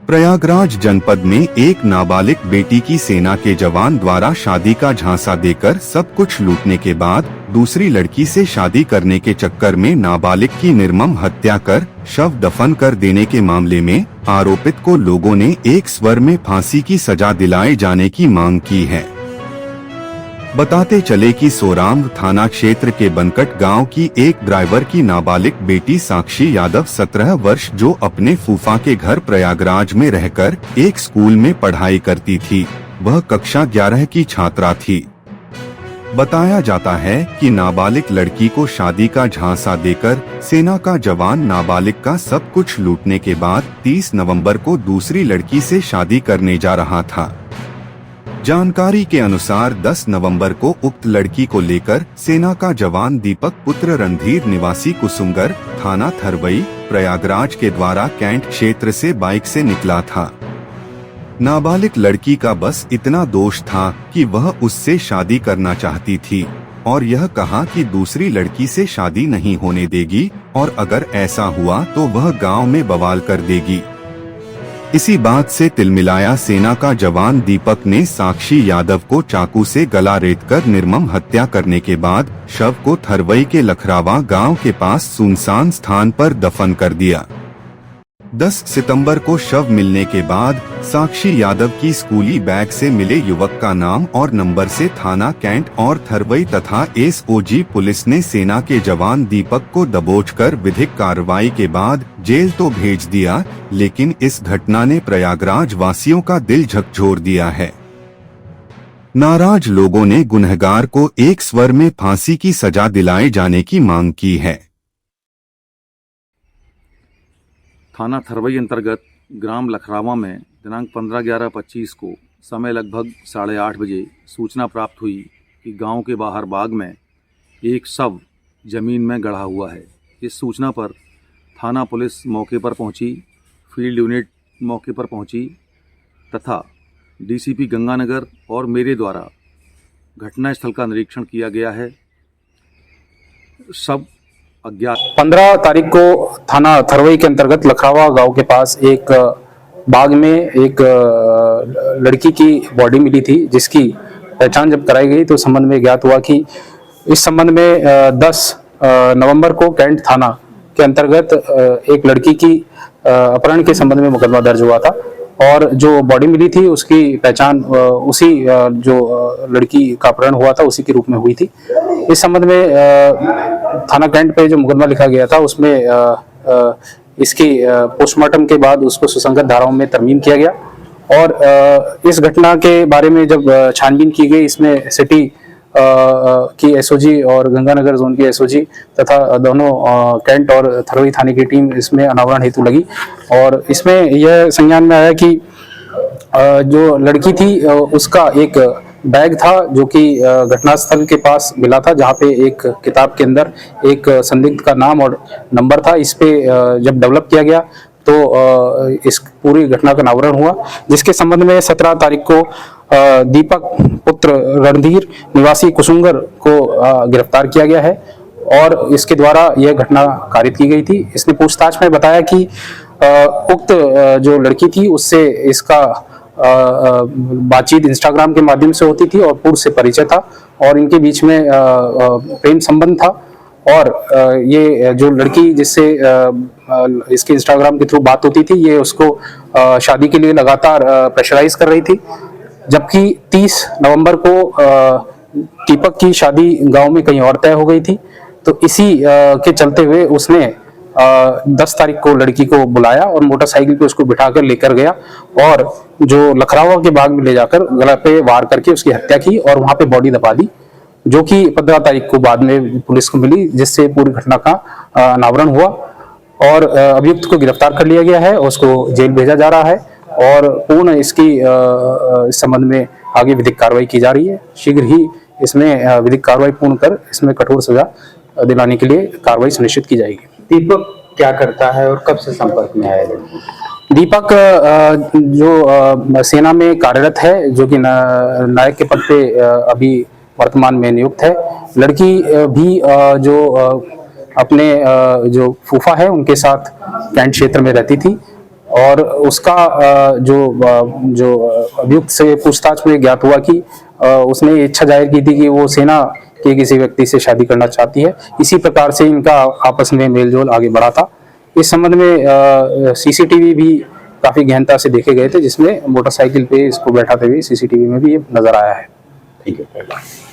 प्रयागराज जनपद में एक नाबालिग बेटी की सेना के जवान द्वारा शादी का झांसा देकर सब कुछ लूटने के बाद दूसरी लड़की से शादी करने के चक्कर में नाबालिग की निर्मम हत्या कर शव दफन कर देने के मामले में आरोपित को लोगों ने एक स्वर में फांसी की सजा दिलाए जाने की मांग की है। बताते चले कि सोरांग थाना क्षेत्र के बनकट गांव की एक ड्राइवर की नाबालिग बेटी साक्षी यादव 17 वर्ष जो अपने फूफा के घर प्रयागराज में रहकर एक स्कूल में पढ़ाई करती थी, वह कक्षा 11 की छात्रा थी। बताया जाता है कि नाबालिग लड़की को शादी का झांसा देकर सेना का जवान नाबालिग का सब कुछ लूटने के बाद 30 नवंबर को दूसरी लड़की से शादी करने जा रहा था। जानकारी के अनुसार 10 नवंबर को उक्त लड़की को लेकर सेना का जवान दीपक पुत्र रणधीर निवासी कुसुमगर थाना थरवई प्रयागराज के द्वारा कैंट क्षेत्र से बाइक से निकला था। नाबालिग लड़की का बस इतना दोष था कि वह उससे शादी करना चाहती थी और यह कहा कि दूसरी लड़की से शादी नहीं होने देगी और अगर ऐसा हुआ तो वह गांव में बवाल कर देगी। इसी बात से तिलमिलाया सेना का जवान दीपक ने साक्षी यादव को चाकू से गला रेतकर निर्मम हत्या करने के बाद शव को थरवई के लखरावा गांव के पास सुनसान स्थान पर दफन कर दिया। 10 सितंबर को शव मिलने के बाद साक्षी यादव की स्कूली बैग से मिले युवक का नाम और नंबर से थाना कैंट और थरवई तथा एसओजी पुलिस ने सेना के जवान दीपक को दबोचकर विधिक कार्रवाई के बाद जेल तो भेज दिया, लेकिन इस घटना ने प्रयागराज वासियों का दिल झकझोर दिया है। नाराज लोगों ने गुनहगार को एक स्वर में फांसी की सजा दिलाए जाने की मांग की है। थाना थरवई अंतर्गत ग्राम लखरावा में दिनांक 15/11/25 को समय लगभग 8:30 बजे सूचना प्राप्त हुई कि गांव के बाहर बाग में एक शव जमीन में गड़ा हुआ है। इस सूचना पर थाना पुलिस मौके पर पहुंची, फील्ड यूनिट मौके पर पहुंची तथा डीसीपी गंगानगर और मेरे द्वारा घटनास्थल का निरीक्षण किया गया है। शव 15 तारीख को थाना थरवई के अंतर्गत लखरावा गांव के पास एक बाग में एक लड़की की बॉडी मिली थी, जिसकी पहचान जब कराई गई तो संबंध में ज्ञात हुआ कि इस संबंध में 10 नवंबर को कैंट थाना के अंतर्गत एक लड़की की अपहरण के संबंध में मुकदमा दर्ज हुआ था और जो बॉडी मिली थी उसकी पहचान उसी जो लड़की का अपहरण हुआ था उसी के रूप में हुई थी। इस संबंध में थाना कैंट पे जो मुकदमा लिखा गया था उसमें इसकी पोस्टमार्टम के बाद उसको सुसंगत धाराओं में तरमीम किया गया और इस घटना के बारे में जब छानबीन की गई, इसमें सिटी की एसओजी और गंगानगर जोन की एसओजी तथा दोनों कैंट और थरवई थाने की टीम इसमें अनावरण हेतु लगी और इसमें यह संज्ञान में आया कि जो लड़की थी उसका एक बैग था जो कि घटनास्थल के पास मिला था, जहाँ पे एक किताब के अंदर एक संदिग्ध का नाम और नंबर था। इस पे जब डेवलप किया गया तो इस पूरी घटना का अनावरण हुआ, जिसके संबंध में 17 तारीख को दीपक पुत्र रणधीर निवासी कुसुमगर को गिरफ्तार किया गया है और इसके द्वारा यह घटना कारित की गई थी। इसने पूछताछ में बताया कि उक्त जो लड़की थी उससे इसका बातचीत इंस्टाग्राम के माध्यम से होती थी और पूर्व से परिचय था और इनके बीच में प्रेम संबंध था और ये जो लड़की जिससे इसके इंस्टाग्राम के थ्रू बात होती थी ये उसको शादी के लिए लगातार प्रेशराइज कर रही थी। जबकि 30 नवंबर को दीपक की शादी गांव में कहीं और तय हो गई थी, तो इसी के चलते हुए उसने 10 तारीख को लड़की को बुलाया और मोटरसाइकिल पे उसको बिठाकर लेकर गया और जो लखरावा के बाग में ले जाकर गला पे वार करके उसकी हत्या की और वहां पे बॉडी दबा दी, जो कि 15 तारीख को बाद में पुलिस को मिली, जिससे पूरी घटना का अनावरण हुआ और अभियुक्त को गिरफ्तार कर लिया गया है और उसको जेल भेजा जा रहा है और पूर्ण इसकी इस संबंध में आगे विधिक कार्रवाई की जा रही है। शीघ्र ही इसमें विधिक कार्रवाई पूर्ण कर इसमें कठोर सजा दिलाने के लिए कार्रवाई सुनिश्चित की जाएगी। दीपक क्या करता है और कब से संपर्क में आया? दीपक जो सेना में कार्यरत है, जो कि नायक के पद पे अभी वर्तमान में नियुक्त है। लड़की भी जो अपने जो फूफा है उनके साथ कैंट क्षेत्र में रहती थी और उसका जो अभियुक्त से पूछताछ में ज्ञात हुआ कि उसने इच्छा जाहिर की थी कि वो सेना के किसी व्यक्ति से शादी करना चाहती है। इसी प्रकार से इनका आपस में मेलजोल आगे बढ़ा था। इस संबंध में सीसीटीवी भी काफी गहनता से देखे गए थे, जिसमें मोटरसाइकिल पे इसको बैठाते हुए सीसीटीवी में भी ये नजर आया है। ठीक है।